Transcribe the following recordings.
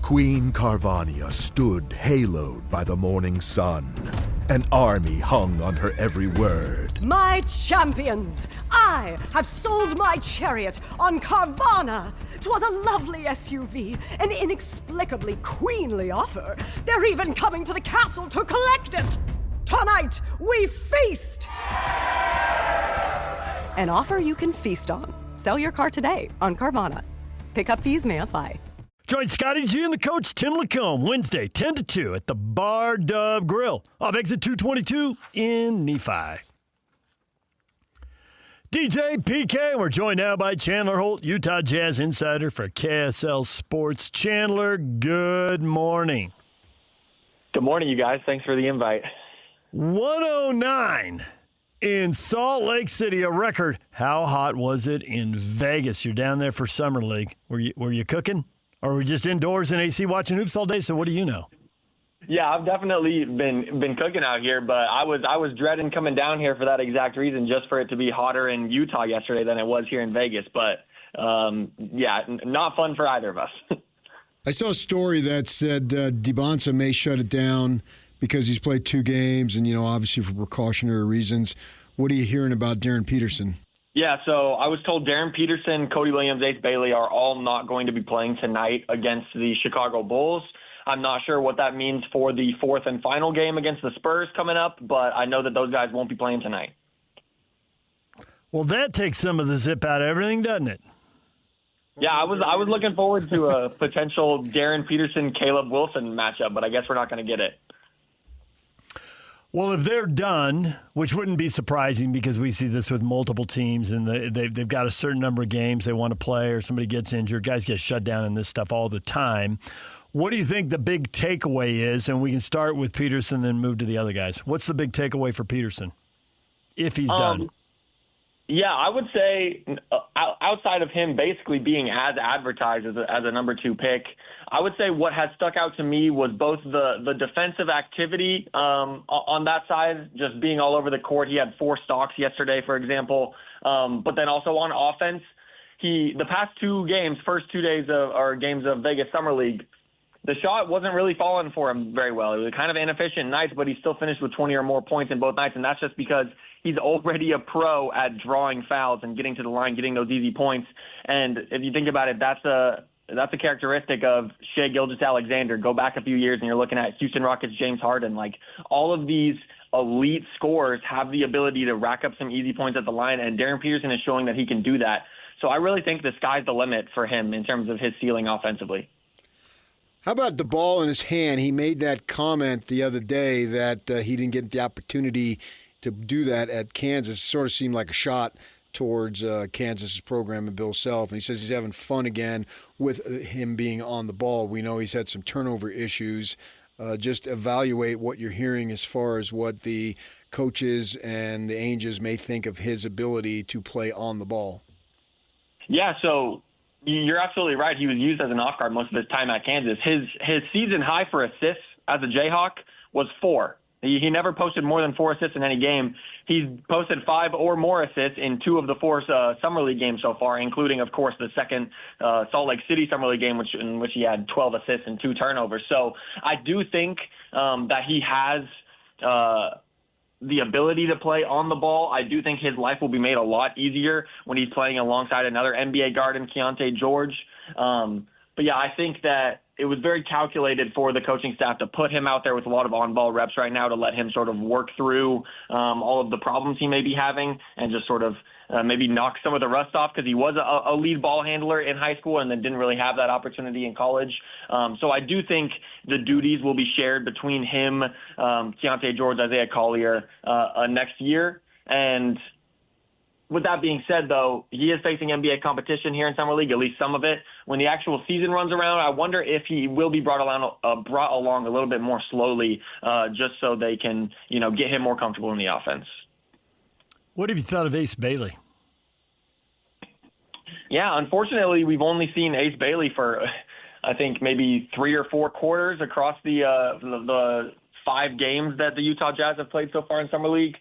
Queen Carvania stood haloed by the morning sun. An army hung on her every word. My champions, I have sold my chariot on Carvana. 'Twas a lovely SUV, an inexplicably queenly offer. They're even coming to the castle to collect it. Tonight, we feast! An offer you can feast on. Sell your car today on Carvana. Pickup fees may apply. Join Scotty G and the coach Tim Lacombe Wednesday 10 to 2 at the Bar Dub Grill off exit 222 in Nephi. DJ PK, we're joined now by Chandler Holt, Utah Jazz insider for KSL Sports. Chandler, good morning. Good morning, you guys. Thanks for the invite. 109 in Salt Lake City, a record. How hot was it in Vegas? You're down there for Summer League. Were you cooking? Or were we just indoors in AC watching hoops all day? So what do you know? Yeah, I've definitely been cooking out here, but I was dreading coming down here for that exact reason, just for it to be hotter in Utah yesterday than it was here in Vegas. But yeah, not fun for either of us. I saw a story that said DiBonsa may shut it down because he's played 2 games and, obviously for precautionary reasons. What are you hearing about Darren Peterson? Yeah, so I was told Darren Peterson, Cody Williams, Ace Bailey are all not going to be playing tonight against the Chicago Bulls. I'm not sure what that means for the 4th and final game against the Spurs coming up, but I know that those guys won't be playing tonight. Well, that takes some of the zip out of everything, doesn't it? Yeah, I was looking forward to a potential Darren Peterson-Caleb Wilson matchup, but I guess we're not going to get it. Well, if they're done, which wouldn't be surprising because we see this with multiple teams and they've got a certain number of games they want to play or somebody gets injured, guys get shut down in this stuff all the time. What do you think the big takeaway is? And we can start with Peterson and move to the other guys. What's the big takeaway for Peterson if he's done? Yeah, I would say outside of him basically being as advertised as a number 2 pick, I would say what has stuck out to me was both the defensive activity on that side, just being all over the court. He had 4 stocks yesterday, for example, but then also on offense, the past 2 games, first 2 days or games of Vegas Summer League, the shot wasn't really falling for him very well. It was kind of inefficient nights, but he still finished with 20 or more points in both nights, and that's just because he's already a pro at drawing fouls and getting to the line, getting those easy points. And if you think about it, that's a characteristic of Shai Gilgeous-Alexander. Go back a few years and you're looking at Houston Rockets James Harden. Like, all of these elite scorers have the ability to rack up some easy points at the line, and Darren Peterson is showing that he can do that. So I really think the sky's the limit for him in terms of his ceiling offensively. How about the ball in his hand? He made that comment the other day that he didn't get the opportunity to do that at Kansas. It sort of seemed like a shot towards Kansas's program and Bill Self. And he says he's having fun again with him being on the ball. We know he's had some turnover issues. Just evaluate what you're hearing as far as what the coaches and the Angels may think of his ability to play on the ball. Yeah, so you're absolutely right. He was used as an off guard most of his time at Kansas. His season high for assists as a Jayhawk was 4. He never posted more than 4 assists in any game. He's posted 5 or more assists in 2 of the 4 Summer League games so far, including, of course, the second Salt Lake City Summer League game, in which he had 12 assists and 2 turnovers. So I do think that he has the ability to play on the ball. I do think his life will be made a lot easier when he's playing alongside another NBA guard in Keontae George. But yeah, I think that it was very calculated for the coaching staff to put him out there with a lot of on-ball reps right now to let him sort of work through all of the problems he may be having and just sort of maybe knock some of the rust off, because he was a lead ball handler in high school and then didn't really have that opportunity in college. So I do think the duties will be shared between him, Keontae George, Isaiah Collier next year. And with that being said, though, he is facing NBA competition here in Summer League, at least some of it. When the actual season runs around, I wonder if he will be brought along a little bit more slowly, just so they can, get him more comfortable in the offense. What have you thought of Ace Bailey? Yeah, unfortunately, we've only seen Ace Bailey for, I think, maybe 3 or 4 quarters across the 5 games that the Utah Jazz have played so far in Summer League.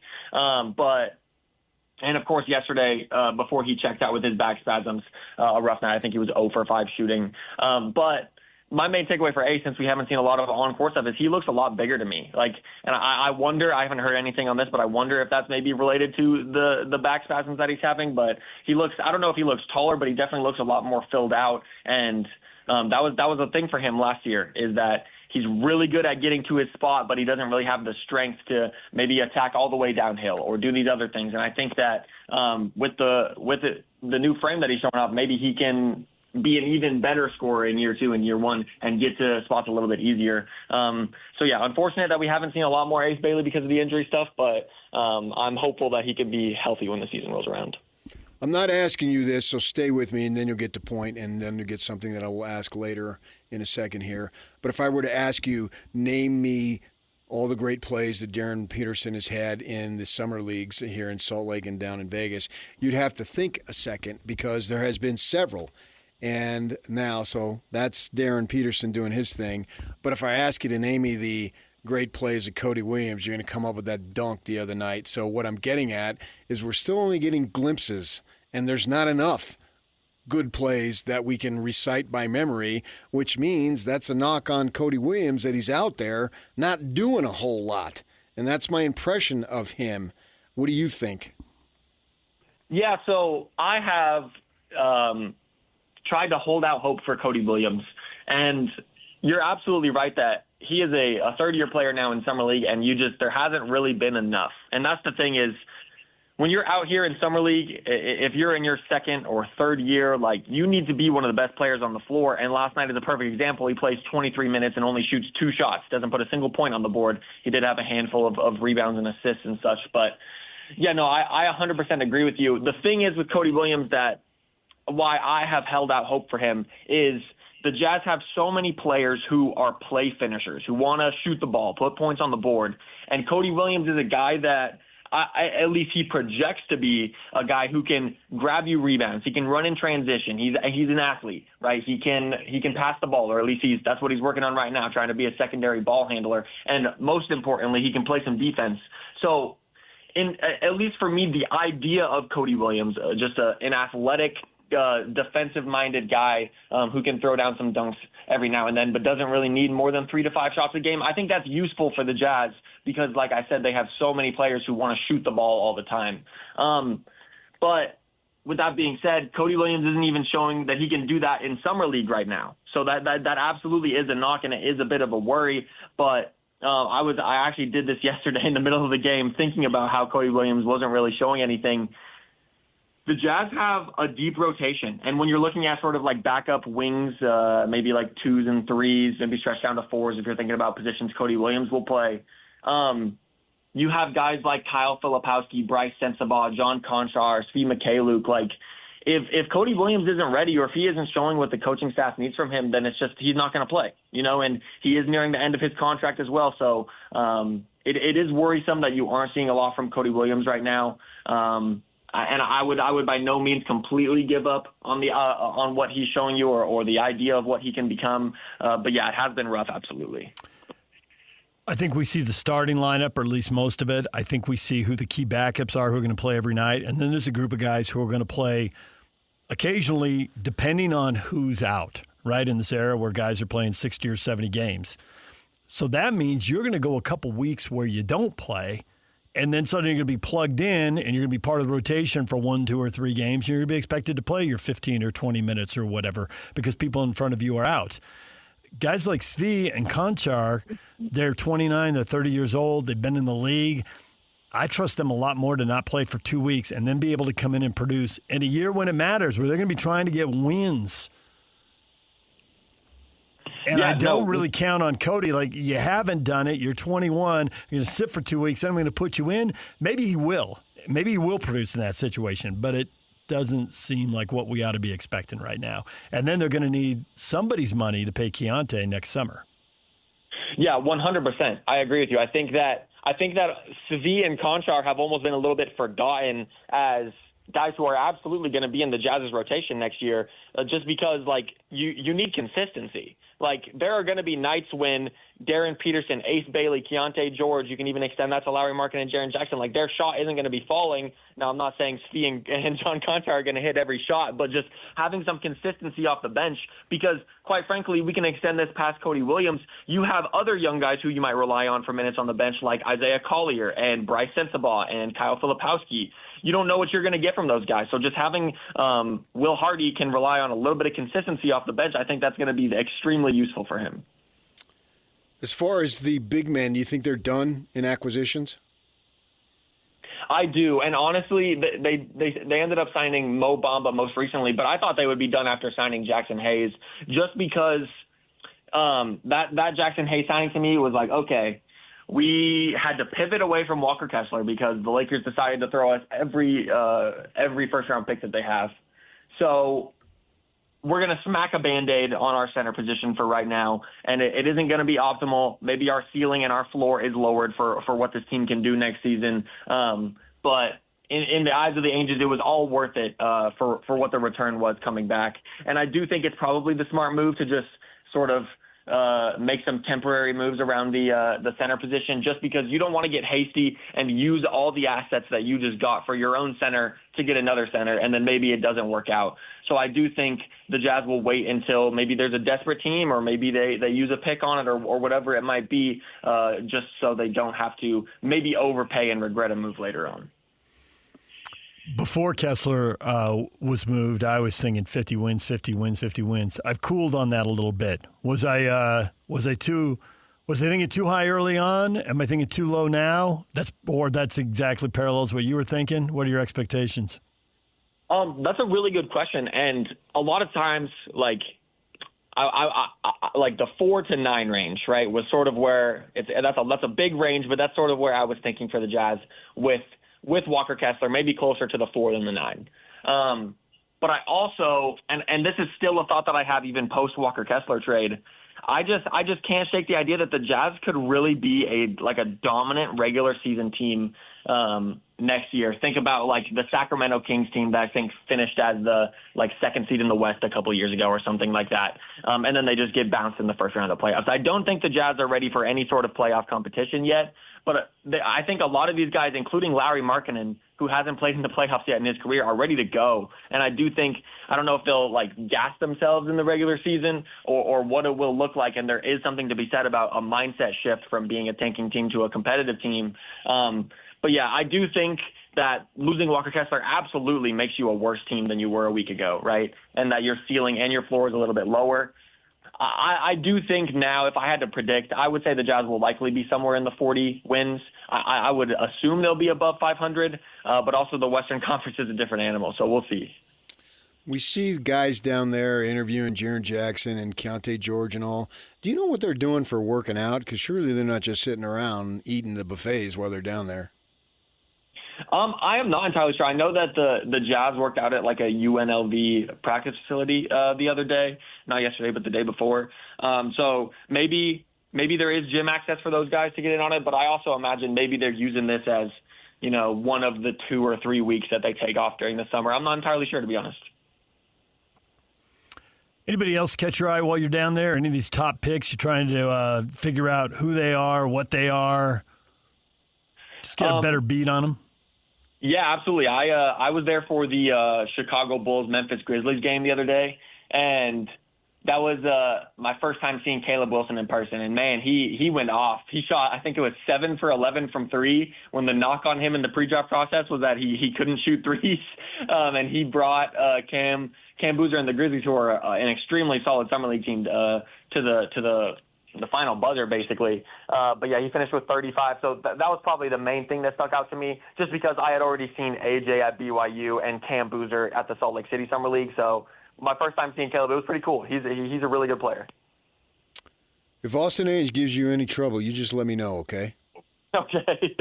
And, of course, yesterday, before he checked out with his back spasms, a rough night, I think he was 0 for 5 shooting. But my main takeaway for Ace, since we haven't seen a lot of on-court stuff, is he looks a lot bigger to me. Like, and I wonder, I haven't heard anything on this, but I wonder if that's maybe related to the back spasms that he's having. But he looks, I don't know if he looks taller, but he definitely looks a lot more filled out. And that was a thing for him last year, is that he's really good at getting to his spot, but he doesn't really have the strength to maybe attack all the way downhill or do these other things. And I think that with the new frame that he's showing up, maybe he can be an even better scorer in year 2 and year 1 and get to spots a little bit easier. So yeah, unfortunate that we haven't seen a lot more Ace Bailey because of the injury stuff, but I'm hopeful that he could be healthy when the season rolls around. I'm not asking you this, so stay with me, and then you'll get the point, and then you'll get something that I will ask later in a second here. But if I were to ask you, name me all the great plays that Darren Peterson has had in the summer leagues here in Salt Lake and down in Vegas, you'd have to think a second, because there has been several. And now, so that's Darren Peterson doing his thing. But if I ask you to name me the great plays of Cody Williams, you're going to come up with that dunk the other night. So what I'm getting at is we're still only getting glimpses, and there's not enough good plays that we can recite by memory, which means that's a knock on Cody Williams, that he's out there not doing a whole lot. And that's my impression of him. What do you think? Yeah, so I have tried to hold out hope for Cody Williams. And you're absolutely right that he is a third-year player now in Summer League, and there hasn't really been enough. And that's the thing is, when you're out here in Summer League, if you're in your second or third year, like, you need to be one of the best players on the floor. And last night is a perfect example. He plays 23 minutes and only shoots 2 shots, doesn't put a single point on the board. He did have a handful of rebounds and assists and such. But, yeah, no, I 100% agree with you. The thing is with Cody Williams, that why I have held out hope for him is the Jazz have so many players who are play finishers, who want to shoot the ball, put points on the board. And Cody Williams is a guy that at least he projects to be a guy who can grab you rebounds. He can run in transition. He's an athlete, right? He can pass the ball, or at least that's what he's working on right now, trying to be a secondary ball handler. And most importantly, he can play some defense. So at least for me, the idea of Cody Williams, just an athletic, defensive-minded guy who can throw down some dunks every now and then, but doesn't really need more than 3 to 5 shots a game. I think that's useful for the Jazz because, like I said, they have so many players who want to shoot the ball all the time. But with that being said, Cody Williams isn't even showing that he can do that in Summer League right now. So that absolutely is a knock, and it is a bit of a worry. But I actually did this yesterday in the middle of the game, thinking about how Cody Williams wasn't really showing anything. The Jazz have a deep rotation, and when you're looking at sort of like backup wings, maybe like 2s and 3s, maybe stretched down to 4s if you're thinking about positions Cody Williams will play, you have guys like Kyle Filipowski, Bryce Sensabaugh, John Conchar, Svi Mikhailiuk. Like, if Cody Williams isn't ready, or if he isn't showing what the coaching staff needs from him, then it's just he's not going to play, and he is nearing the end of his contract as well. So it is worrisome that you aren't seeing a lot from Cody Williams right now. And I would by no means completely give up on what he's showing you or the idea of what he can become. But yeah, it has been rough, absolutely. I think we see the starting lineup, or at least most of it. I think we see who the key backups are, who are going to play every night. And then there's a group of guys who are going to play occasionally, depending on who's out, right, in this era where guys are playing 60 or 70 games. So that means you're going to go a couple weeks where you don't play, and then suddenly you're going to be plugged in, and you're going to be part of the rotation for 1, 2, or 3 games. You're going to be expected to play your 15 or 20 minutes or whatever because people in front of you are out. Guys like Svi and Conchar, they're 29, they're 30 years old, they've been in the league. I trust them a lot more to not play for 2 weeks and then be able to come in and produce in a year when it matters, where they're going to be trying to get wins. And I don't really count on Cody. Like, you haven't done it. You're 21. You're going to sit for 2 weeks. Then I'm going to put you in. Maybe he will. Maybe he will produce in that situation. But it doesn't seem like what we ought to be expecting right now. And then they're going to need somebody's money to pay Keontae next summer. Yeah, 100%. I agree with you. I think that Svi and Conchar have almost been a little bit forgotten as guys who are absolutely going to be in the Jazz's rotation next year, just because, like, you need consistency. Like, there are going to be nights when Darren Peterson, Ace Bailey, Keontae George, you can even extend that to Lowry Markin and Jaren Jackson, like, their shot isn't going to be falling. Now, I'm not saying Svi and John Konchar are going to hit every shot, but just having some consistency off the bench, because, quite frankly, we can extend this past Cody Williams. You have other young guys who you might rely on for minutes on the bench, like Isaiah Collier and Bryce Sensabaugh and Kyle Filipowski. You don't know what you're going to get from those guys. So just having Will Hardy can rely on a little bit of consistency off the bench, I think that's going to be extremely useful for him. As far as the big men, do you think they're done in acquisitions? I do, and honestly, they ended up signing Mo Bamba most recently, but I thought they would be done after signing Jackson Hayes, just because that Jackson Hayes signing to me was like, okay, we had to pivot away from Walker Kessler because the Lakers decided to throw us every first-round pick that they have. So we're going to smack a Band-Aid on our center position for right now, and it isn't going to be optimal. Maybe our ceiling and our floor is lowered for what this team can do next season. But in the eyes of the Angels, it was all worth it for what the return was coming back. And I do think it's probably the smart move to just sort of make some temporary moves around the center position, just because you don't want to get hasty and use all the assets that you just got for your own center to get another center, and then maybe it doesn't work out. So I do think the Jazz will wait until maybe there's a desperate team, or maybe they use a pick on it, or whatever it might be, just so they don't have to maybe overpay and regret a move later on. Before Kessler was moved, I was thinking 50 wins, 50 wins, 50 wins. I've cooled on that a little bit. Was I thinking too high early on? Am I thinking too low now? That's exactly parallels what you were thinking. What are your expectations? That's a really good question, and a lot of times, like, I like the 4 to 9 range, right, was sort of where that's a big range, but that's sort of where I was thinking for the Jazz with Walker Kessler, maybe closer to the 4 than the 9. But I also, and this is still a thought that I have even post Walker Kessler trade, I just can't shake the idea that the Jazz could really be a dominant regular season team next year. Think about like the Sacramento Kings team that I think finished as the second seed in the West a couple of years ago or something like that. And then they just get bounced in the first round of the playoffs. I don't think the Jazz are ready for any sort of playoff competition yet, but I think a lot of these guys, including Lowry Markkinen, who hasn't played in the playoffs yet in his career, are ready to go. And I do think, I don't know if they'll gas themselves in the regular season or what it will look like. And there is something to be said about a mindset shift from being a tanking team to a competitive team. But yeah, I do think that losing Walker Kessler absolutely makes you a worse team than you were a week ago, right? And that your ceiling and your floor is a little bit lower. I do think now, if I had to predict, I would say the Jazz will likely be somewhere in the 40 wins. I would assume they'll be above 500, but also the Western Conference is a different animal, so we'll see. We see guys down there interviewing Jaren Jackson and Keontae George and all. Do you know what they're doing for working out? Because surely they're not just sitting around eating the buffets while they're down there. I am not entirely sure. I know that the Jazz worked out at like a UNLV practice facility the other day, not yesterday, but the day before. So maybe there is gym access for those guys to get in on it, but I also imagine maybe they're using this as, one of the 2 or 3 weeks that they take off during the summer. I'm not entirely sure, to be honest. Anybody else catch your eye while you're down there? Any of these top picks you're trying to figure out who they are, what they are? Just get a better beat on them? Yeah, absolutely. I was there for the Chicago Bulls-Memphis Grizzlies game the other day, and that was my first time seeing Caleb Wilson in person. And, man, he went off. He shot, I think it was 7 for 11 from 3, when the knock on him in the pre-draft process was that he couldn't shoot threes. And he brought Cam Boozer and the Grizzlies, who are an extremely solid summer league team, to the final buzzer, basically. But, yeah, he finished with 35. So that was probably the main thing that stuck out to me, just because I had already seen AJ at BYU and Cam Boozer at the Salt Lake City Summer League. So my first time seeing Caleb, it was pretty cool. He's a really good player. If Austin Ames gives you any trouble, you just let me know, okay? Okay.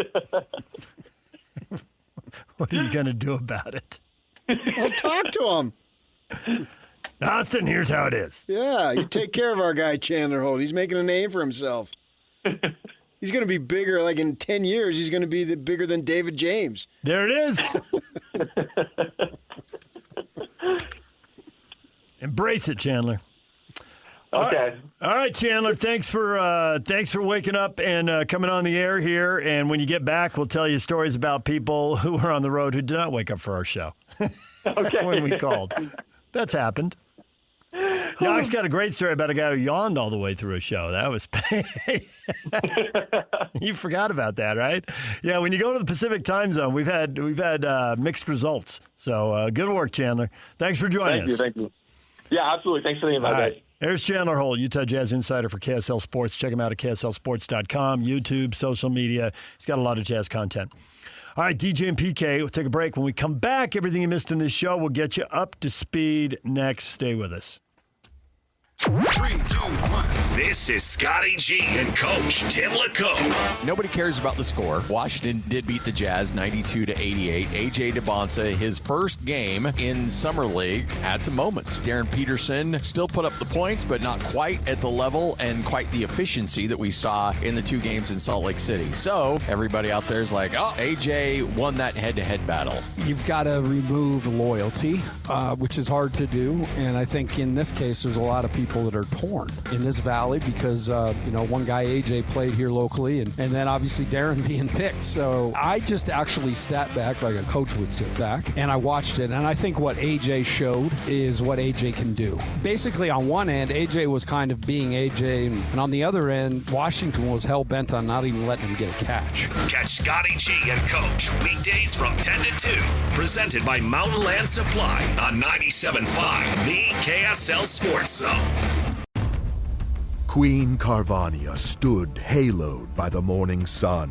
What are you going to do about it? Well, talk to him. Austin, here's how it is. Yeah, you take care of our guy Chandler Holt. He's making a name for himself. He's going to be bigger, like in 10 years, he's going to be bigger than David James. There it is. Embrace it, Chandler. Okay. All right, Chandler. Thanks for waking up and coming on the air here. And when you get back, we'll tell you stories about people who were on the road who did not wake up for our show. Okay. When we called, that's happened. Yock's got a great story about a guy who yawned all the way through a show. That was you forgot about that, right? Yeah, when you go to the Pacific time zone, we've had mixed results. So good work, Chandler. Thanks for joining us. Thank you. Yeah, absolutely. Thanks for the invite, guys. There's Chandler Holt, Utah Jazz insider for KSL Sports. Check him out at KSLSports.com, YouTube, social media. He's got a lot of Jazz content. All right, DJ and PK, we'll take a break. When we come back, everything you missed in this show, we'll get you up to speed next. Stay with us. 3, 2, 1. This is Scotty G and Coach Tim LeComb. Nobody cares about the score. Washington did beat the Jazz 92-88. AJ DeBonsa, his first game in Summer League, had some moments. Darren Peterson still put up the points, but not quite at the level and quite the efficiency that we saw in the 2 games in Salt Lake City. So everybody out there is like, oh, AJ won that head-to-head battle. You've got to remove loyalty, which is hard to do. And I think in this case, there's a lot of people that are torn in this valley because, one guy, AJ, played here locally, and then obviously Darren being picked. So I just actually sat back like a coach would sit back, and I watched it. And I think what AJ showed is what AJ can do. Basically, on one end, AJ was kind of being AJ, and on the other end, Washington was hell-bent on not even letting him get a catch. Catch Scotty G and Coach weekdays from 10 to 2. Presented by Mountain Land Supply on 97.5, the KSL Sports Zone. Queen Carvania stood haloed by the morning sun.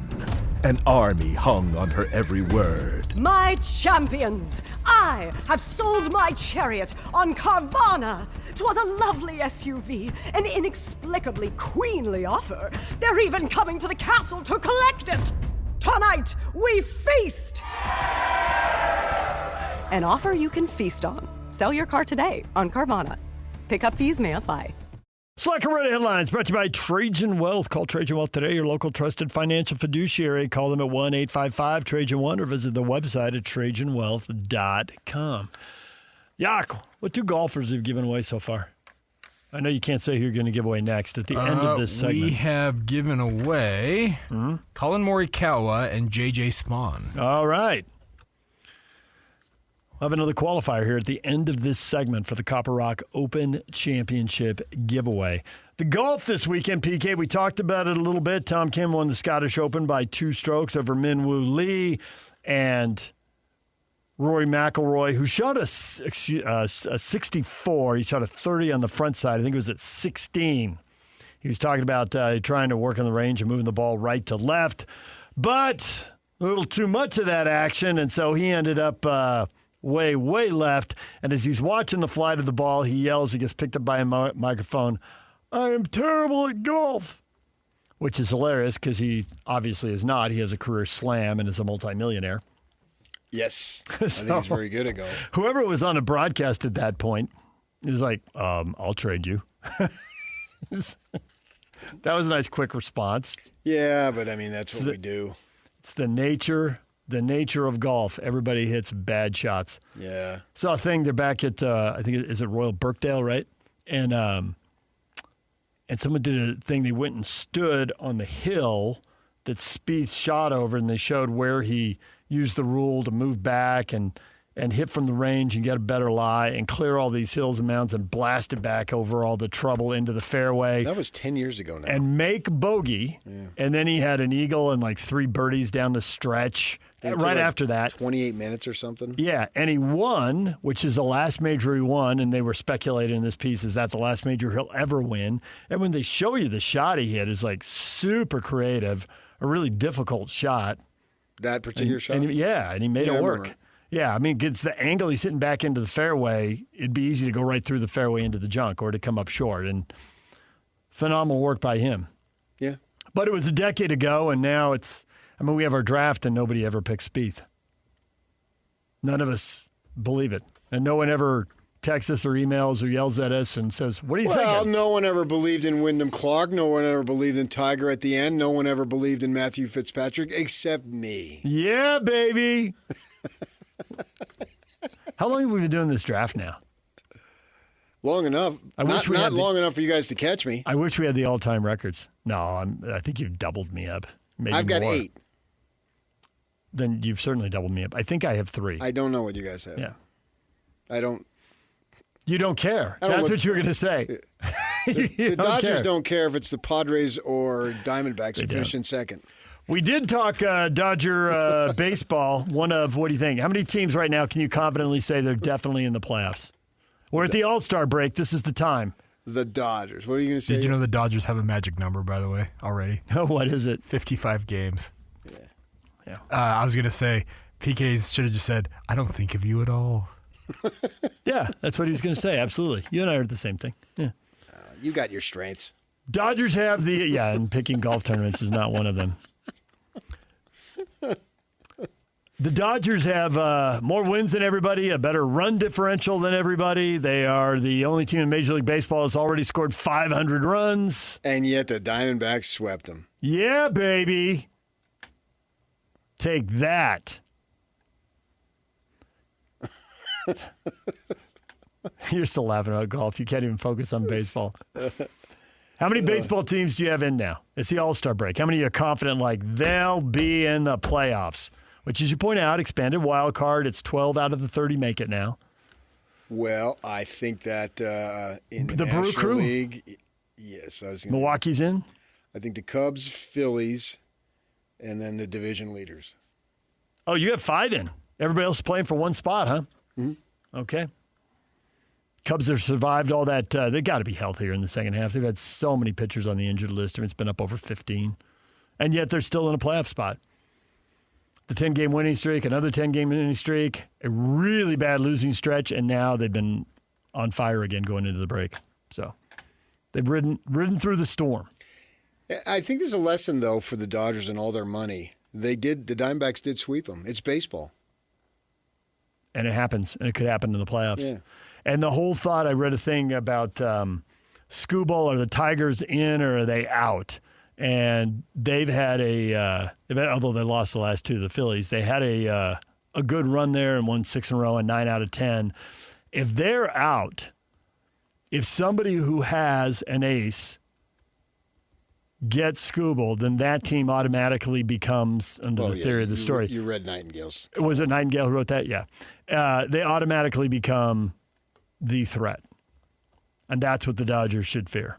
An army hung on her every word. My champions, I have sold my chariot on Carvana. 'Twas a lovely SUV, an inexplicably queenly offer. They're even coming to the castle to collect it. Tonight, we feast! An offer you can feast on. Sell your car today on Carvana. Pickup fees may apply. Slacker Radio Headlines brought to you by Trajan Wealth. Call Trajan Wealth today, your local trusted financial fiduciary. Call them at 1-855-TRAJAN1 or visit the website at TrajanWealth.com. Yak, what 2 golfers have you given away so far? I know you can't say who you're going to give away next at the end of this segment. We have given away Colin Morikawa and J.J. Spawn. All right. We'll have another qualifier here at the end of this segment for the Copper Rock Open Championship giveaway. The golf this weekend, PK, we talked about it a little bit. Tom Kim won the Scottish Open by 2 strokes over Min Woo Lee, and Rory McIlroy, who shot a 64. He shot a 30 on the front side. I think it was at 16. He was talking about trying to work on the range and moving the ball right to left, but a little too much of that action, and so he ended up way left. And as he's watching the flight of the ball, he yells, he gets picked up by a microphone, "I am terrible at golf," which is hilarious because he obviously is not. He has a career slam and is a multimillionaire. Yes. I think he's very good at golf. Whoever was on a broadcast at that point is like, I'll trade you. That was a nice quick response. Yeah, but I mean, that's what we do. It's the nature of golf. Everybody hits bad shots. Yeah. Saw a thing, they're back at, I think, is it Royal Birkdale, right? And someone did a thing, they went and stood on the hill that Spieth shot over, and they showed where he used the rule to move back and hit from the range and get a better lie and clear all these hills and mountains and blast it back over all the trouble into the fairway. That was 10 years ago now. And make bogey. Yeah. And then he had an eagle and like 3 birdies down the stretch right after that. 28 minutes or something. Yeah, and he won, which is the last major he won, and they were speculating in this piece, is that the last major he'll ever win? And when they show you the shot he hit, is like super creative, a really difficult shot. That particular shot? And he made it work. Yeah, I mean, it's the angle he's hitting back into the fairway. It'd be easy to go right through the fairway into the junk or to come up short. And phenomenal work by him. Yeah. But it was a decade ago, and now we have our draft, and nobody ever picks Spieth. None of us believe it. And no one ever texts us or emails or yells at us and says, "What do you think?" Well, no one ever believed in Wyndham Clark. No one ever believed in Tiger at the end. No one ever believed in Matthew Fitzpatrick except me. Yeah, baby. How long have we been doing this draft now? Long enough. Not long enough for you guys to catch me. I wish we had the all-time records. No, I think you've doubled me up. Maybe I've got more. 8. Then you've certainly doubled me up. I think I have 3. I don't know what you guys have. Yeah. I don't. You don't care. That's what you were going to say. The Dodgers don't care if it's the Padres or Diamondbacks who finish in second. We did talk Dodger baseball. One of, what do you think? How many teams right now can you confidently say they're definitely in the playoffs? We're at the All-Star break. This is the time. The Dodgers. What are you going to say? Did you know the Dodgers have a magic number, by the way, already? What is it? 55 games. Yeah. I was going to say, PKs should have just said, I don't think of you at all. Yeah, that's what he was going to say. Absolutely. You and I heard the same thing. Yeah. You got your strengths. Dodgers have and picking golf tournaments is not one of them. The Dodgers have more wins than everybody, a better run differential than everybody. They are the only team in Major League Baseball that's already scored 500 runs. And yet the Diamondbacks swept them. Yeah, baby. Take that. You're still laughing about golf. You can't even focus on baseball. How many baseball teams do you have in now? It's the All-Star break. How many are you confident they'll be in the playoffs? Which, as you point out, expanded wild card. It's 12 out of the 30 make it now. Well, I think that in the Brew National Crew? League, yes. Milwaukee's in? I think the Cubs, Phillies, and then the division leaders. Oh, you have 5 in. Everybody else is playing for one spot, huh? Mm-hmm. Okay. Cubs have survived all that. They got to be healthier in the second half. They've had so many pitchers on the injured list. I mean, it's been up over 15. And yet they're still in a playoff spot. The 10-game winning streak, another 10-game winning streak, a really bad losing stretch, and now they've been on fire again going into the break. So they've ridden through the storm. I think there's a lesson, though, for the Dodgers and all their money. The Diamondbacks did sweep them. It's baseball. And it happens, and it could happen in the playoffs. Yeah. And the whole thought, I read a thing about Skubal, are the Tigers in or are they out? And they've had although they lost the last 2 to the Phillies, they had a good run there and won 6 in a row and 9 out of 10. If they're out, if somebody who has an ace gets Skubal, then that team automatically becomes, under the theory of the story. You read Nightingale's. Was it Nightingale who wrote that? Yeah. They automatically become the threat. And that's what the Dodgers should fear.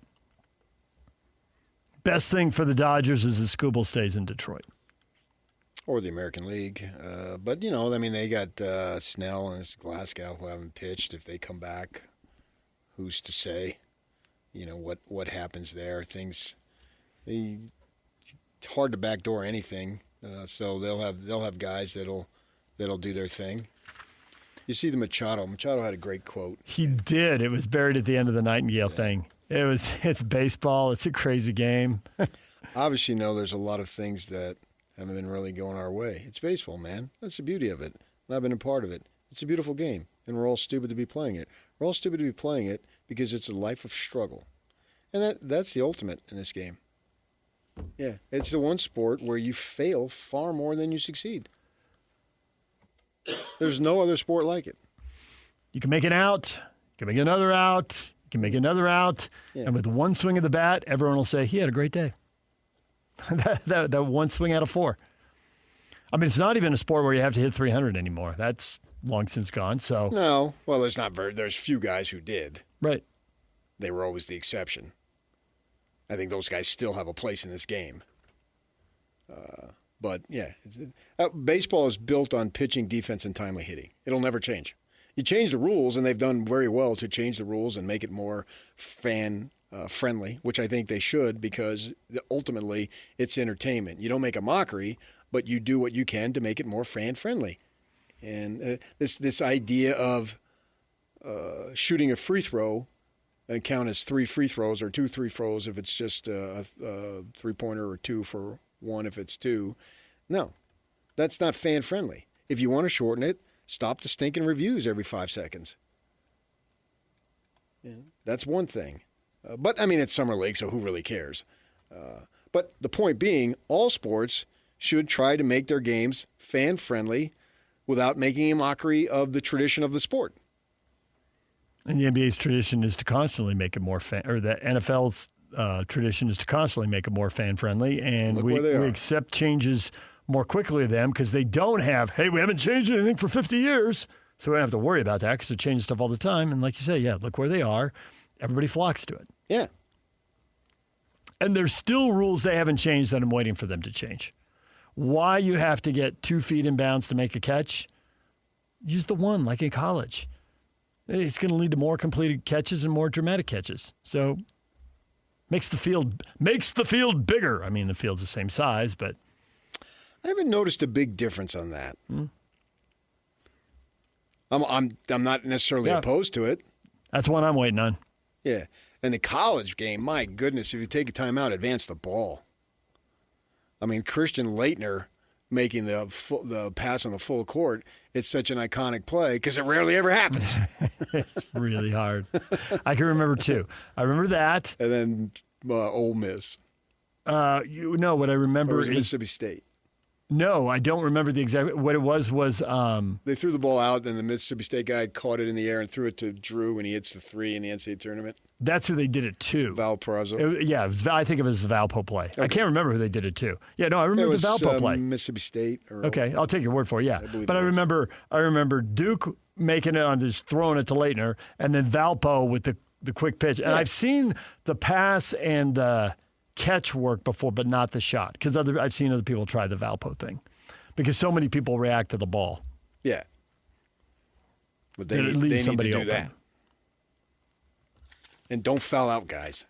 Best thing for the Dodgers is that Skubal stays in Detroit. Or the American League. But, they got Snell and Glasgow who haven't pitched. If they come back, who's to say, what happens there? It's hard to backdoor anything. So they'll have guys that'll do their thing. You see the Machado. Machado had a great quote. He did. It was buried at the end of the Nightingale thing. It's baseball. It's a crazy game. Obviously, there's a lot of things that haven't been really going our way. It's baseball, man. That's the beauty of it. And I've been a part of it. It's a beautiful game, and we're all stupid to be playing it. We're all stupid to be playing it because it's a life of struggle. And that's the ultimate in this game. Yeah, it's the one sport where you fail far more than you succeed. There's no other sport like it. You can make an out. You can make another out. You can make another out. Yeah. And with one swing of the bat, everyone will say, he had a great day. that one swing out of 4. I mean, it's not even a sport where you have to hit 300 anymore. That's long since gone. So no. Well, there's few guys who did. Right. They were always the exception. I think those guys still have a place in this game. But, yeah, baseball is built on pitching, defense, and timely hitting. It'll never change. You change the rules, and they've done very well to change the rules and make it more fan-friendly, which I think they should because ultimately it's entertainment. You don't make a mockery, but you do what you can to make it more fan-friendly. And this idea of shooting a free throw and count as 3 free throws or 2 free throws if it's just a three-pointer or 2 for 1 if it's 2. No, that's not fan-friendly. If you want to shorten it, stop the stinking reviews every 5 seconds. Yeah, that's one thing. But, it's Summer League, so who really cares? But the point being, all sports should try to make their games fan-friendly without making a mockery of the tradition of the sport. And the NBA's tradition is to constantly make it more or the NFL's tradition is to constantly make it more fan-friendly. And we accept changes more quickly than them because they don't have, hey, we haven't changed anything for 50 years. So we don't have to worry about that because they're changing stuff all the time. And like you say, yeah, look where they are. Everybody flocks to it. Yeah. And there's still rules they haven't changed that I'm waiting for them to change. Why you have to get 2 feet in bounds to make a catch? Use the one like in college. It's going to lead to more completed catches and more dramatic catches. So makes the field bigger. I mean, the field's the same size, but I haven't noticed a big difference on that. I'm not necessarily opposed to it. That's one I'm waiting on. Yeah. And the college game, my goodness, if you take a timeout, advance the ball. I mean, Christian Laettner making the pass on the full court, it's such an iconic play because it rarely ever happens. It's really hard. I can remember two. I remember that. And then Ole Miss. What I remember is Mississippi State. No, I don't remember the exact. What it was they threw the ball out, and the Mississippi State guy caught it in the air and threw it to Drew, and he hits the 3 in the NCAA tournament. That's who they did it to. Valparaiso. I think of it as the Valpo play. Okay. I can't remember who they did it to. Yeah, no, I remember the Valpo play. Mississippi State. Okay, I'll take your word for it. Yeah, I remember Duke making it on just throwing it to Laettner, and then Valpo with the quick pitch. And I've seen the pass and the catch work before, but not the shot, because I've seen other people try the Valpo thing, because so many people react to the ball. Yeah, but they need to do that. And don't foul out, guys.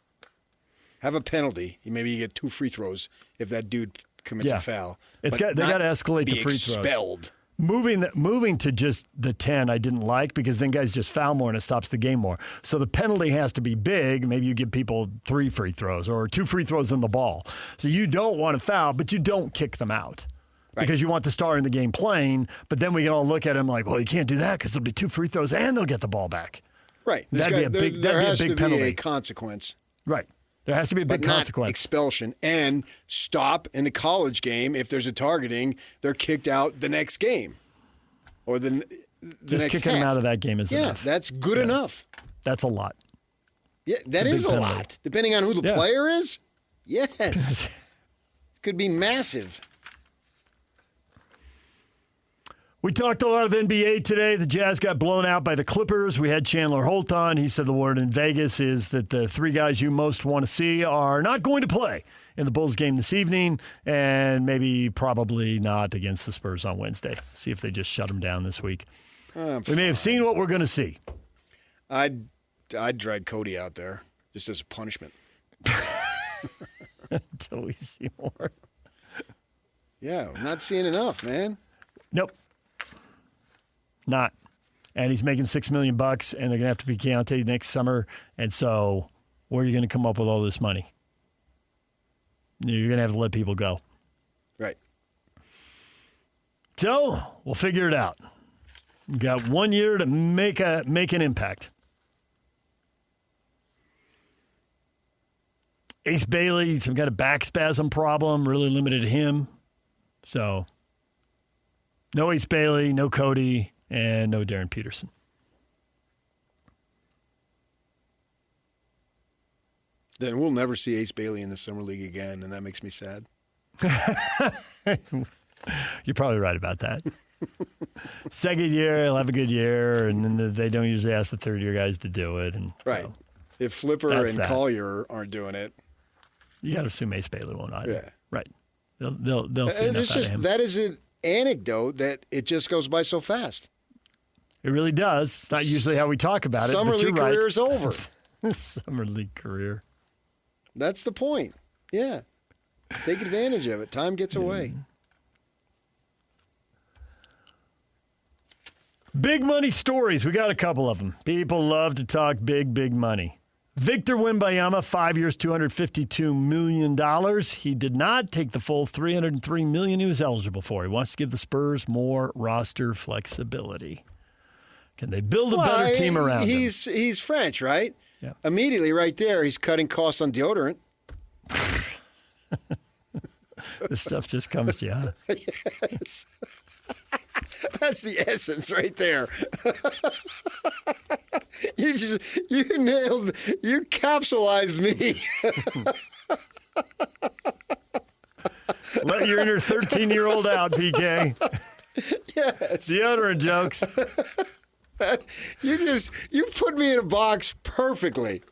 Have a penalty. Maybe you get 2 free throws if that dude commits a foul. They got to escalate the free throws. Expelled. Moving to just the 10 I didn't like, because then guys just foul more and it stops the game more. So the penalty has to be big. Maybe you give people 3 free throws or 2 free throws in the ball. So you don't want to foul, but you don't kick them out. Right. Because you want the star in the game playing, but then we can all look at him like, well, you can't do that because there'll be 2 free throws and they'll get the ball back. Right. That'd be a big penalty. There has to be a consequence. Right. There has to be a big consequence. Not expulsion. And stop in the college game. If there's a targeting, they're kicked out the next game. Or the just next kicking half. them out of that game is enough. Yeah, that's good enough. That's a lot. Yeah, that is a lot. Depending on who the player is, yes. It could be massive. We talked a lot of NBA today. The Jazz got blown out by the Clippers. We had Chandler Holt on. He said the word in Vegas is that the 3 guys you most want to see are not going to play in the Bulls game this evening, and probably not against the Spurs on Wednesday. See if they just shut them down this week. We may have seen what we're going to see. I'd drag Cody out there just as a punishment. Until we see more. Yeah, I'm not seeing enough, man. Nope. Not. And he's making $6 million, and they're going to have to be Keontae next summer. And so where are you going to come up with all this money? You're going to have to let people go. Right. So we'll figure it out. We've got 1 year to make an impact. Ace Bailey, some kind of back spasm problem, really limited him. So no Ace Bailey, no Cody, and no Darren Peterson. Then we'll never see Ace Bailey in the Summer League again, and that makes me sad. You're probably right about that. Second year, he'll have a good year, and then they don't usually ask the third-year guys to do it. And right. So if Flipper and Collier aren't doing it, you got to assume Ace Bailey won't either. Yeah. Right. They'll see enough out of him. That is an anecdote that it just goes by so fast. It really does. It's not usually how we talk about it. Summer League career is over. Summer League career. That's the point. Yeah. Take advantage of it. Time gets away. Big money stories. We got a couple of them. People love to talk big money. Victor Wembanyama, 5 years, $252 million. He did not take the full $303 million he was eligible for. He wants to give the Spurs more roster flexibility. Can they build a better team around him? He's French, right? Yeah. Immediately right there, he's cutting costs on deodorant. This stuff just comes to you, huh? Yes. That's the essence right there. You capsulized me. Let your inner 13-year-old out, PK. Yes. Deodorant jokes. You put me in a box perfectly.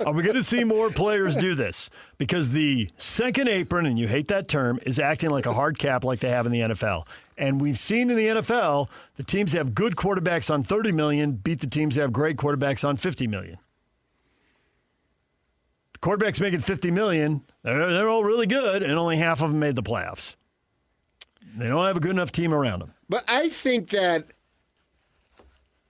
Are we going to see more players do this? Because the second apron, and you hate that term, is acting like a hard cap like they have in the NFL. And we've seen in the NFL, the teams that have good quarterbacks on $30 million beat the teams that have great quarterbacks on $50 million. The quarterbacks making $50 million, they're all really good, and only half of them made the playoffs. They don't have a good enough team around them. But I think that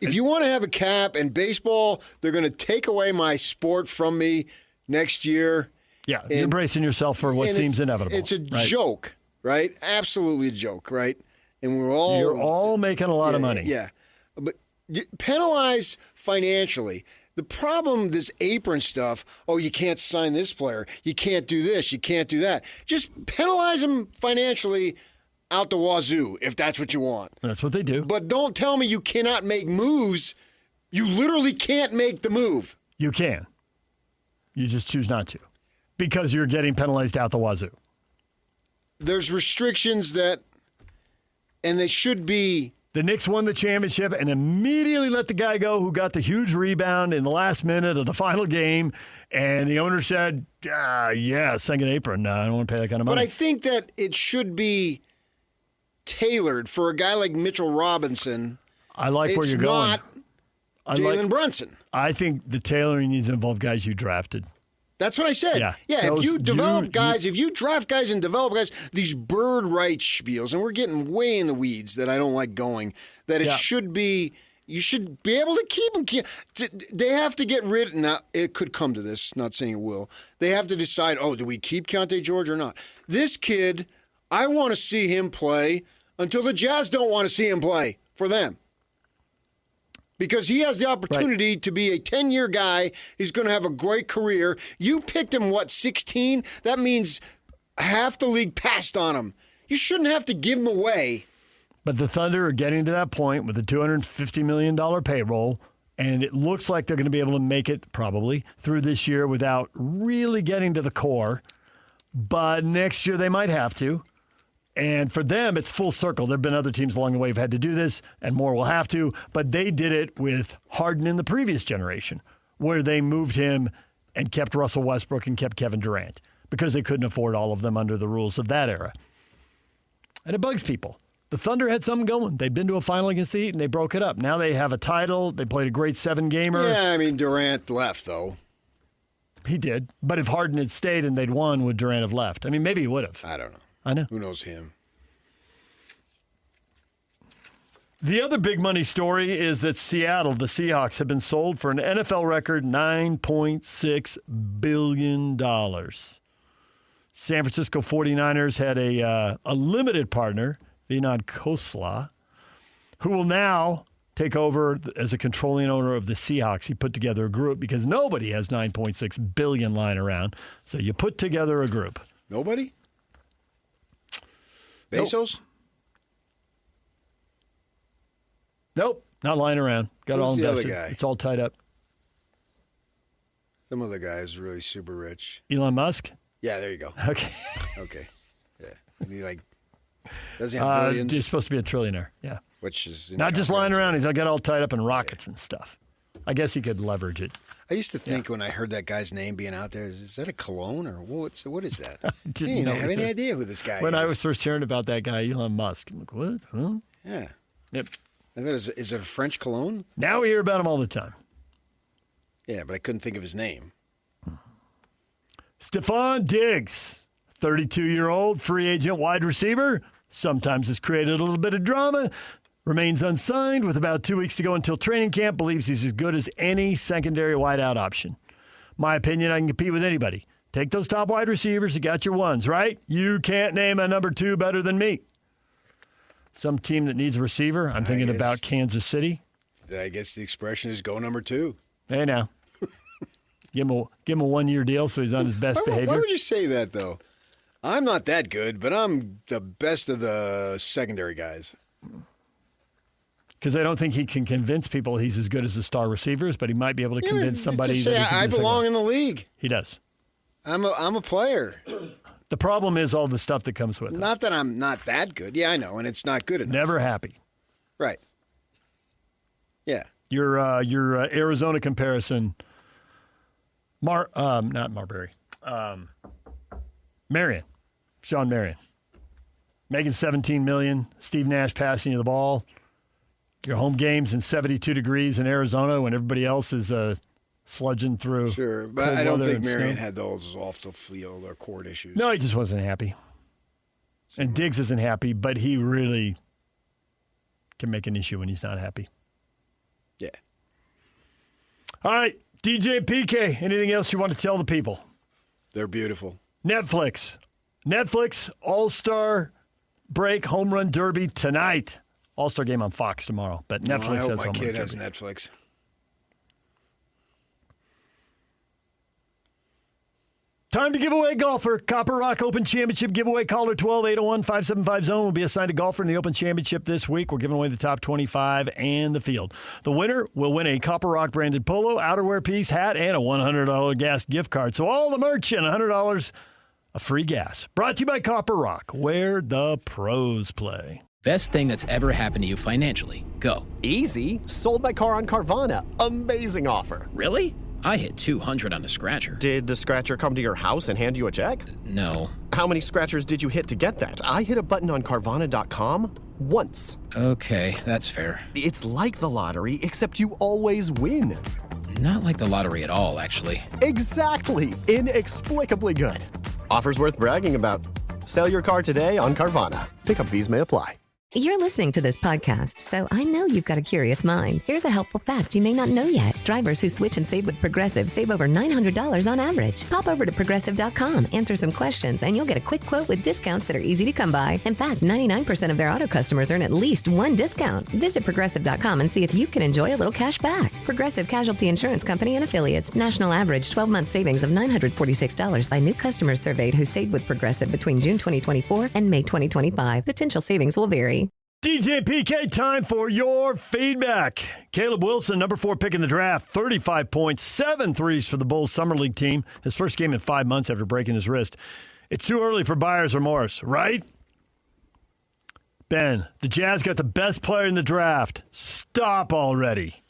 if you want to have a cap in baseball, they're going to take away my sport from me next year. Yeah, you're bracing yourself for what seems inevitable. It's a joke, right? Absolutely a joke, right? And you're all making a lot of money. Yeah, but you penalize financially. The problem, this apron stuff, you can't sign this player. You can't do this. You can't do that. Just penalize them financially out the wazoo, if that's what you want. That's what they do. But don't tell me you cannot make moves. You literally can't make the move. You can. You just choose not to. Because you're getting penalized out the wazoo. There's restrictions and they should be. The Knicks won the championship and immediately let the guy go who got the huge rebound in the last minute of the final game. And the owner said, second apron. No, I don't want to pay that kind of money. But I think that it should be tailored for a guy like Mitchell Robinson. I like where you're going. It's not Jalen Brunson. I think the tailoring needs to involve guys you drafted. That's what I said. Yeah, if you develop guys, if you draft guys and develop guys, these bird rights spiels, and we're getting way in the weeds that I don't like going, that it should be, you should be able to keep them. They have to get rid, now it could come to this, not saying it will. They have to decide, do we keep Keontae George or not? This kid, I want to see him play until the Jazz don't want to see him play for them. Because he has the opportunity to be a 10-year guy. He's going to have a great career. You picked him, 16? That means half the league passed on him. You shouldn't have to give him away. But the Thunder are getting to that point with a $250 million payroll, and it looks like they're going to be able to make it probably through this year without really getting to the core. But next year they might have to. And for them, it's full circle. There have been other teams along the way who've had to do this, and more will have to. But they did it with Harden in the previous generation, where they moved him and kept Russell Westbrook and kept Kevin Durant because they couldn't afford all of them under the rules of that era. And it bugs people. The Thunder had something going. They'd been to a final against the Heat, and they broke it up. Now they have a title. They played a great 7-gamer. Yeah, I mean, Durant left, though. He did. But if Harden had stayed and they'd won, would Durant have left? I mean, maybe he would have. I don't know. I know. Who knows him? The other big money story is that Seattle, the Seahawks, have been sold for an NFL record $9.6 billion. San Francisco 49ers had a limited partner, Vinod Khosla, who will now take over as a controlling owner of the Seahawks. He put together a group because nobody has $9.6 billion lying around. So you put together a group. Nobody? Bezos? Nope, not lying around. Got it all Who's the invested. other guy? It's all tied up. Some other guy is really super rich. Elon Musk? Yeah, there you go. Okay. Okay. Yeah. And he doesn't have billions. He's supposed to be a trillionaire. Yeah. Which is not just lying around. He's got all tied up in rockets and stuff. I guess he could leverage it. I used to think when I heard that guy's name being out there, is that a cologne or what is that? I didn't have any idea who this guy is. When I was first hearing about that guy, Elon Musk, I'm like, what? Huh? Yeah. Yep. I thought, is it a French cologne? Now we hear about him all the time. Yeah, but I couldn't think of his name. Stephon Diggs, 32-year-old free agent wide receiver, sometimes has created a little bit of drama, remains unsigned with about 2 weeks to go until training camp, believes he's as good as any secondary wideout option. My opinion, I can compete with anybody. Take those top wide receivers, you got your ones, right? You can't name a number 2 better than me. Some team that needs a receiver, I'm thinking about Kansas City. I guess the expression is go number 2. Hey, now. Give him a 1-year deal so he's on his best behavior. Why would you say that, though? I'm not that good, but I'm the best of the secondary guys. Because I don't think he can convince people he's as good as the star receivers, but he might be able to convince somebody just that say, he can I do the belong second. in the league. He does. I'm a player. The problem is all the stuff that comes with it. Not that I'm not that good. Yeah, I know, and it's not good enough. Never happy. Right. Yeah. Your Arizona comparison, not Marbury, Marion, Sean Marion, making $17 million. Steve Nash passing you the ball. Your home games in 72 degrees in Arizona when everybody else is sludging through. Sure, but cold I don't weather think and Marion snow. had those off the field or court issues. No, he just wasn't happy. And Diggs isn't happy, but he really can make an issue when he's not happy. Yeah. All right, DJ PK, anything else you want to tell the people? They're beautiful. Netflix All-Star Break Home Run Derby tonight. All-Star game on Fox tomorrow, but Netflix I hope has my Home Run kid has Derby. Netflix. Time to give away golfer. Copper Rock Open Championship giveaway. Caller 12-801-575-ZONE will be assigned a golfer in the Open Championship this week. We're giving away the top 25 and the field. The winner will win a Copper Rock branded polo, outerwear piece, hat, and a $100 gas gift card. So all the merch and $100 of free gas. Brought to you by Copper Rock, where the pros play. Best thing that's ever happened to you financially. Go. Easy. Sold my car on Carvana. Amazing offer. Really? I hit 200 on the scratcher. Did the scratcher come to your house and hand you a check? No. How many scratchers did you hit to get that? I hit a button on Carvana.com once. Okay, that's fair. It's like the lottery, except you always win. Not like the lottery at all, actually. Exactly. Inexplicably good. Offers worth bragging about. Sell your car today on Carvana. Pickup fees may apply. You're listening to this podcast, so I know you've got a curious mind. Here's a helpful fact you may not know yet. Drivers who switch and save with Progressive save over $900 on average. Pop over to Progressive.com, answer some questions, and you'll get a quick quote with discounts that are easy to come by. In fact, 99% of their auto customers earn at least one discount. Visit Progressive.com and see if you can enjoy a little cash back. Progressive Casualty Insurance Company and Affiliates. National average 12-month savings of $946 by new customers surveyed who saved with Progressive between June 2024 and May 2025. Potential savings will vary. DJ PK, time for your feedback. Caleb Wilson, number 4 pick in the draft, 35 points, 7 threes for the Bulls Summer League team. His first game in 5 months after breaking his wrist. It's too early for buyer's remorse, right? Ben, the Jazz got the best player in the draft. Stop already.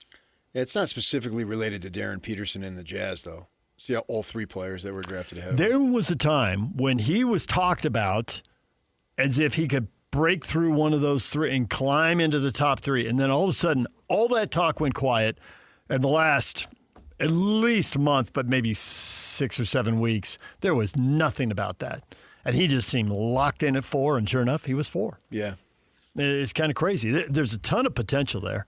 Yeah, it's not specifically related to Darren Peterson and the Jazz, though. See how all 3 players that were drafted ahead of him. There was a time when he was talked about as if he could break through one of those 3 and climb into the top 3. And then all of a sudden, all that talk went quiet. And the last at least month, but maybe 6 or 7 weeks, there was nothing about that. And he just seemed locked in at 4, and sure enough, he was 4. Yeah. It's kind of crazy. There's a ton of potential there.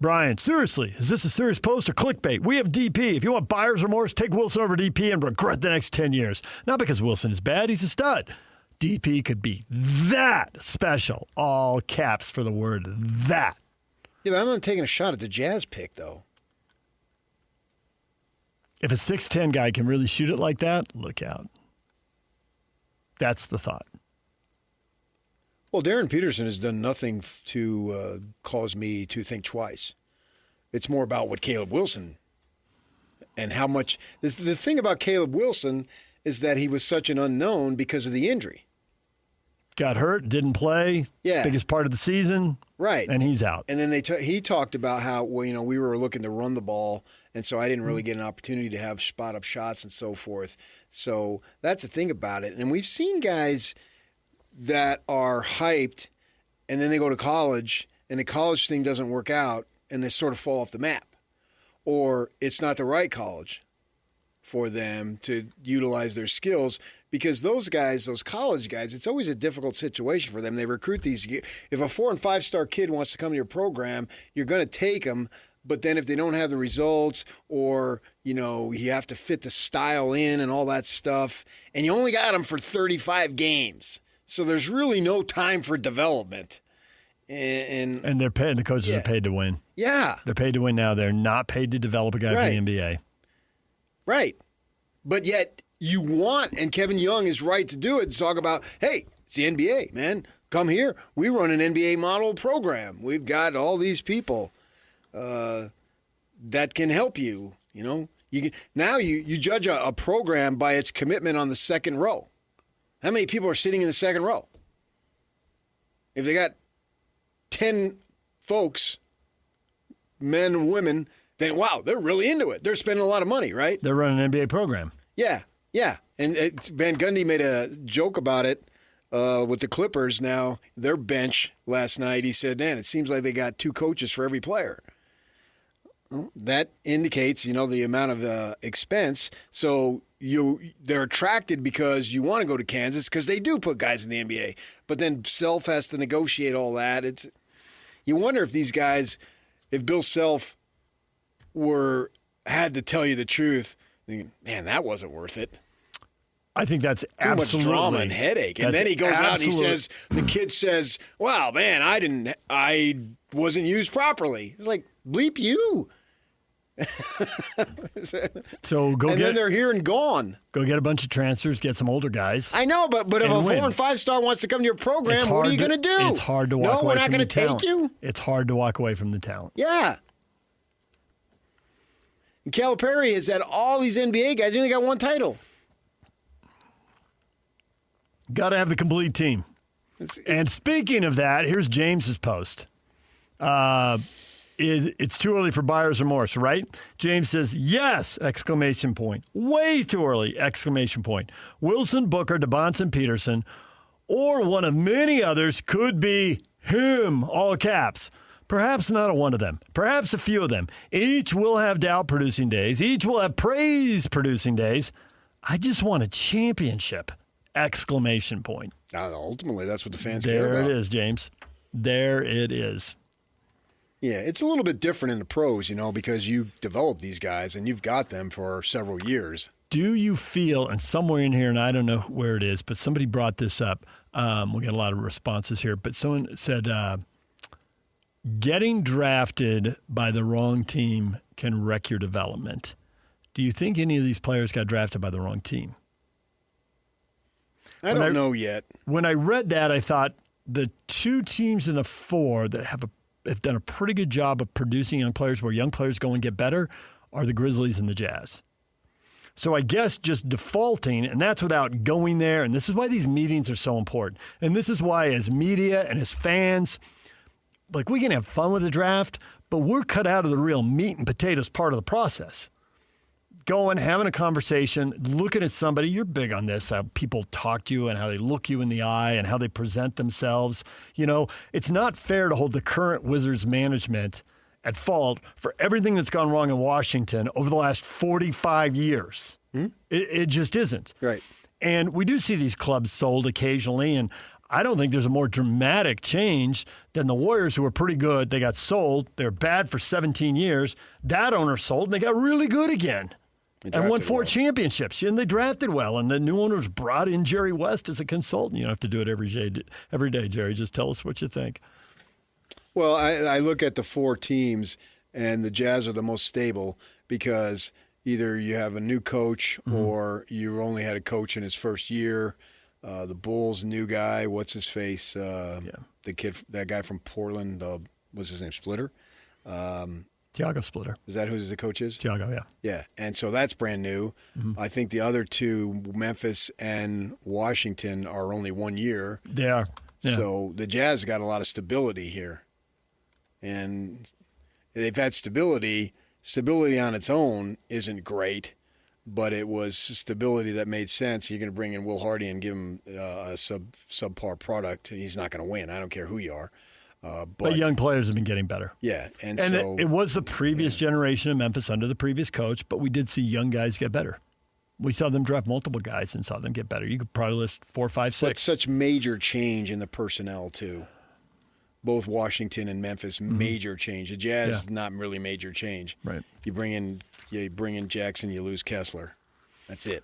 Brian, seriously, is this a serious post or clickbait? We have DP. If you want buyer's remorse, take Wilson over DP and regret the next 10 years. Not because Wilson is bad, he's a stud. DP could be that special. All caps for the word that. Yeah, but I'm not taking a shot at the Jazz pick, though. If a 6'10 guy can really shoot it like that, look out. That's the thought. Well, Darren Peterson has done nothing to cause me to think twice. It's more about what Caleb Wilson and how much. The thing about Caleb Wilson is that he was such an unknown because of the injury. Got hurt, didn't play. Yeah. Biggest part of the season. Right. And he's out. And then he talked about how, well, we were looking to run the ball, and so I didn't really get an opportunity to have spot-up shots and so forth. So that's the thing about it. And we've seen guys that are hyped, and then they go to college, and the college thing doesn't work out, and they sort of fall off the map. Or it's not the right college for them to utilize their skills, because those guys, those college guys, it's always a difficult situation for them. They recruit these. If a 4- and 5-star kid wants to come to your program, you're going to take them. But then if they don't have the results, or, you have to fit the style in and all that stuff, and you only got them for 35 games. So there's really no time for development. And they're paid. The coaches are paid to win. Yeah. They're paid to win now. They're not paid to develop a guy for the NBA. Right. But yet you want, and Kevin Young is right to do it, to talk about, hey, it's the NBA, man. Come here. We run an NBA model program. We've got all these people that can help you. Now you judge a program by its commitment on the second row. How many people are sitting in the second row? If they got 10 folks, men and women, then wow, they're really into it. They're spending a lot of money, right? They're running an NBA program. Yeah. And Van Gundy made a joke about it with the Clippers. Now, their bench last night, he said, man, it seems like they got 2 coaches for every player. Well, that indicates, the amount of expense. So they're attracted because you want to go to Kansas because they do put guys in the NBA. But then Self has to negotiate all that. You wonder if these guys, if Bill Self had to tell you the truth, man, that wasn't worth it. I think that's too absolutely much drama and headache. And then he goes out and he says, the kid says, "Wow, man, I wasn't used properly." It's like, bleep you. So then they're here and gone. Go get a bunch of transfers, get some older guys. I know, but if a 4 and 5 star wants to come to your program, what are you going to do? It's hard to walk away from the talent. No, we're not going to take you. It's hard to walk away from the talent. Yeah. And Calipari has had all these NBA guys. He only got 1 title. Got to have the complete team. And speaking of that, here's James's post. It's too early for buyer's remorse, right? James says, yes, exclamation point. Way too early, exclamation point. Wilson, Booker, DeBonson, Peterson, or one of many others could be him, all caps. Perhaps not a one of them. Perhaps a few of them. Each will have doubt-producing days. Each will have praise-producing days. I just want a championship, exclamation point. Ultimately, that's what the fans care about. There it is, James. There it is. Yeah, it's a little bit different in the pros, because you develop these guys and you've got them for several years. Do you feel, and somewhere in here, and I don't know where it is, but somebody brought this up. We got a lot of responses here, but someone said getting drafted by the wrong team can wreck your development. Do you think any of these players got drafted by the wrong team? I don't know yet. When I read that, I thought the 2 teams in a 4 that have done a pretty good job of producing young players where young players go and get better are the Grizzlies and the Jazz. So I guess just defaulting, and that's without going there, and this is why these meetings are so important. And this is why as media and as fans, we can have fun with the draft, but we're cut out of the real meat and potatoes part of the process. Going, having a conversation, looking at somebody, you're big on this, how people talk to you and how they look you in the eye and how they present themselves. It's not fair to hold the current Wizards management at fault for everything that's gone wrong in Washington over the last 45 years. It just isn't. Right. And we do see these clubs sold occasionally, and I don't think there's a more dramatic change than the Warriors, who were pretty good. They got sold. They're bad for 17 years. That owner sold, and they got really good again. And won 4 championships, and they drafted well. And the new owners brought in Jerry West as a consultant. You don't have to do it every day, Jerry. Just tell us what you think. Well, I look at the 4 teams, and the Jazz are the most stable because either you have a new coach or you only had a coach in his first year. The Bulls, new guy, what's his face? The kid, that guy from Portland, what's his name? Splitter. Thiago Splitter. Is that who the coach is? Thiago, yeah. Yeah, and so that's brand new. I think the other 2, Memphis and Washington, are only 1 year. They are. Yeah. So the Jazz got a lot of stability here. And they've had stability. Stability on its own isn't great, but it was stability that made sense. You're going to bring in Will Hardy and give him a subpar product. He's not going to win. I don't care who you are. But young players have been getting better. Yeah. And so it was the previous generation of Memphis under the previous coach, but we did see young guys get better. We saw them draft multiple guys and saw them get better. You could probably list 4, 5, 6. But such major change in the personnel, too. Both Washington and Memphis, major change. The Jazz, not really major change. Right. You bring in Jackson, you lose Kessler. That's it.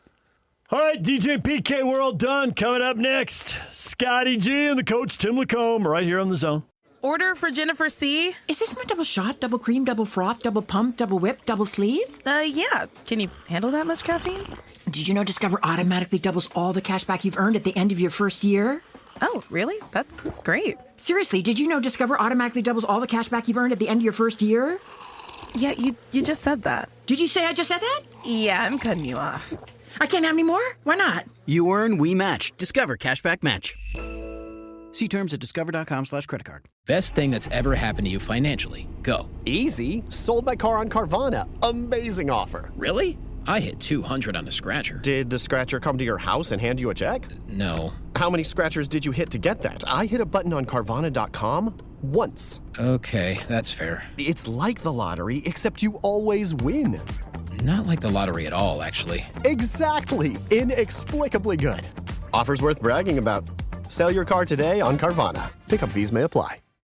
All right, DJ and PK, we're all done. Coming up next, Scotty G and the coach, Tim Lacombe, right here on The Zone. Order for Jennifer C. Is this my double shot, double cream, double froth, double pump, double whip, double sleeve? Yeah. Can you handle that much caffeine? Did you know Discover automatically doubles all the cash back you've earned at the end of your first year? Oh, really? That's great. Seriously, did you know Discover automatically doubles all the cash back you've earned at the end of your first year? Yeah, you just said that. Did you say I just said that? Yeah, I'm cutting you off. I can't have any more? Why not? You earn, we match. Discover Cashback Match. See terms at discover.com/creditcard. Best thing that's ever happened to you financially. Go. Easy. Sold my car on Carvana. Amazing offer. Really? I hit 200 on the scratcher. Did the scratcher come to your house and hand you a check? No. How many scratchers did you hit to get that? I hit a button on Carvana.com once. Okay, that's fair. It's like the lottery, except you always win. Not like the lottery at all, actually. Exactly. Inexplicably good. Offers worth bragging about. Sell your car today on Carvana. Pickup fees may apply.